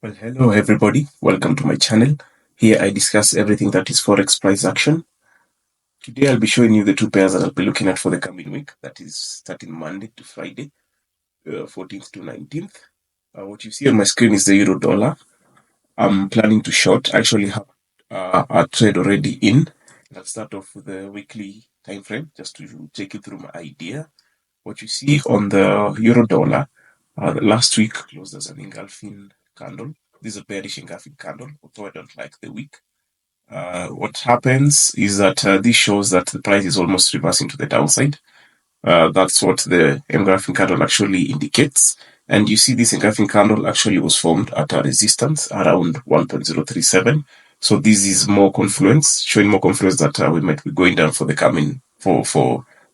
Well, hello everybody. Welcome to my channel. Here I discuss everything that is Forex price action. Today I'll be showing you the two pairs that I'll be looking at for the coming week. That is starting Monday to Friday, 14th to 19th. What you see on my screen is the euro dollar. I'm planning to short. I actually have a trade already in. I'll start off with the weekly time frame just to take you through my idea. What you see on the euro dollar, last week closed as an engulfing candle. This is a bearish engulfing candle, although I don't like the wick. What happens is that this shows that the price is almost reversing to the downside. That's what the engulfing candle actually indicates. And you see this engulfing candle actually was formed at a resistance around 1.037. So this is more confluence, showing more confluence that we might be going down for the coming for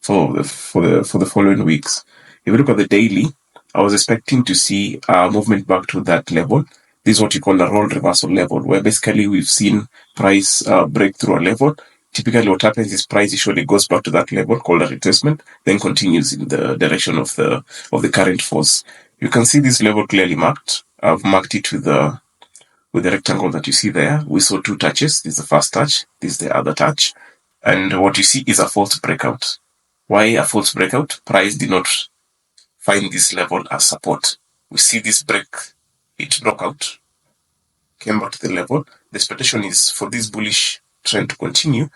the following weeks. If you look at the daily, I was expecting to see a movement back to that level. This is what you call a role reversal level, where basically we've seen price break through a level. Typically what happens is price usually goes back to that level called a retracement, then continues in the direction of the current force. You can see this level clearly marked. I've marked it with the rectangle that you see there. We saw two touches. This is the first touch, this is the other touch. And what you see is a false breakout. Why a false breakout? Price did not find this level as support. We see this break, it broke out, came back to the level. The expectation is for this bullish trend to continue.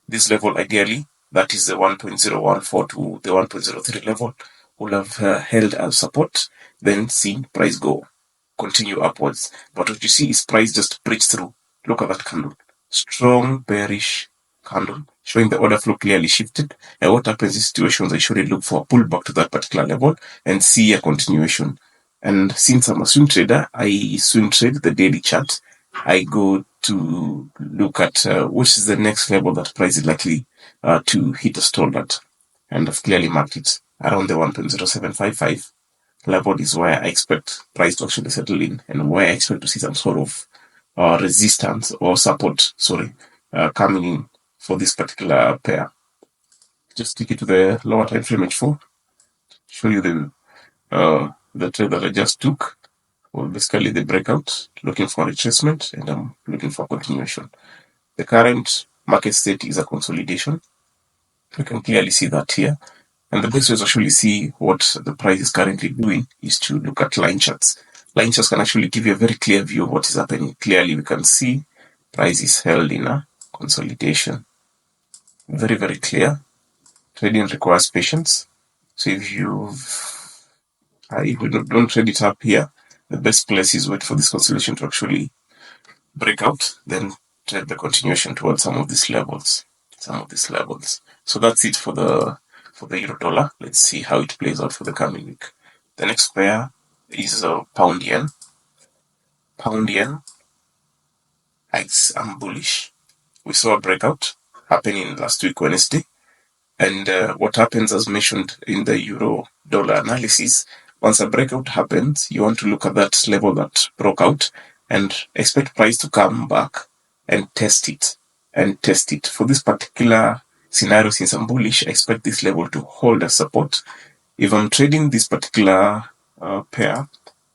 This level, ideally, that is the 1.014 to the 1.03 level, will have held as support, then seen price continue upwards. But what you see is price just breached through. Look at that candle. Strong bearish candle, showing the order flow clearly shifted. And what happens in situations, I usually look for a pullback to that particular level and see a continuation. And since I'm a swing trader, I swing trade the daily chart. I go to look at which is the next level that price is likely to hit a stall at. And I've clearly marked it around the 1.0755 level is where I expect price to actually settle in, and where I expect to see some sort of resistance or support, coming in for this particular pair. Just take it to the lower time frame H4, show you the trade that I just took. Well, basically the breakout, looking for a retracement, and I'm looking for continuation. The current market state is a consolidation. You can clearly see that here. And the best way to actually see what the price is currently doing is to look at line charts. Line charts can actually give you a very clear view of what is happening. Clearly, we can see price is held in a consolidation. Very, very clear. Trading requires patience. So if you don't trade it up here, the best place is wait for this consolidation to actually break out, then trade the continuation towards some of these levels. So that's it for the euro dollar. Let's see how it plays out for the coming week. The next pair is pound yen. Pound yen, I'm bullish. We saw a breakout happening last week Wednesday, and what happens, as mentioned in the euro dollar analysis, once a breakout happens, you want to look at that level that broke out and expect price to come back and test it. For this particular scenario, since I'm bullish, I expect this level to hold as support. If I'm trading this particular pair,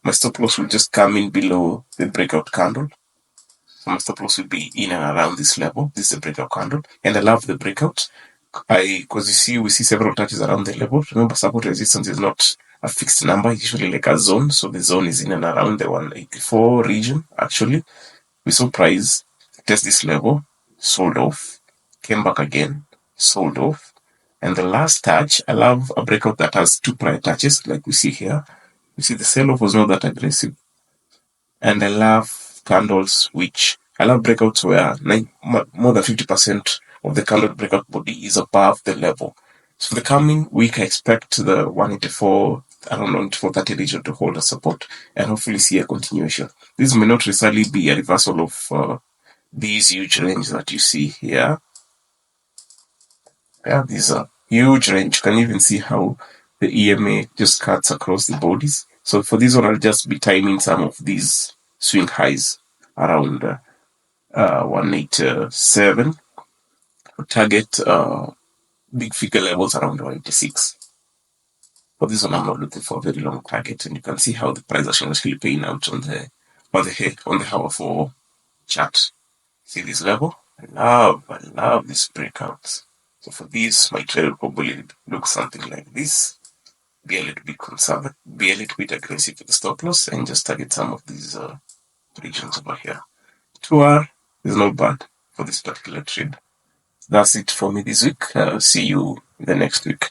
my stop loss will just come in below the breakout candle. So my stop loss will be in and around this level. This is a breakout candle, and I love the breakout. Because we see several touches around the level. Remember, support resistance is not a fixed number, it's usually like a zone. So the zone is in and around the 184 region. Actually, we saw price test this level, sold off, came back again, sold off. And the last touch, I love a breakout that has two prior touches, like we see here. You see the sell-off was not that aggressive. And I love candles I love breakouts where more than 50% of the candle breakout body is above the level. So the coming week, I expect the 184, 184.30 region to hold a support and hopefully see a continuation. This may not necessarily be a reversal of these huge range that you see here. Yeah, these are huge range. You can even see how the EMA just cuts across the bodies. So for this one, I'll just be timing some of these swing highs around 187. Target big figure levels around 186. For this one, I'm not looking for a very long target, and you can see how the price is actually paying out on on the hour 4 chart. See this level? I love these breakouts. So for this, my trade will probably look something like this. Be a little bit conservative, be a little bit aggressive with the stop loss, and just target some of these regions over here. 2R is not bad for this particular trade. That's it for me this week. See you the next week.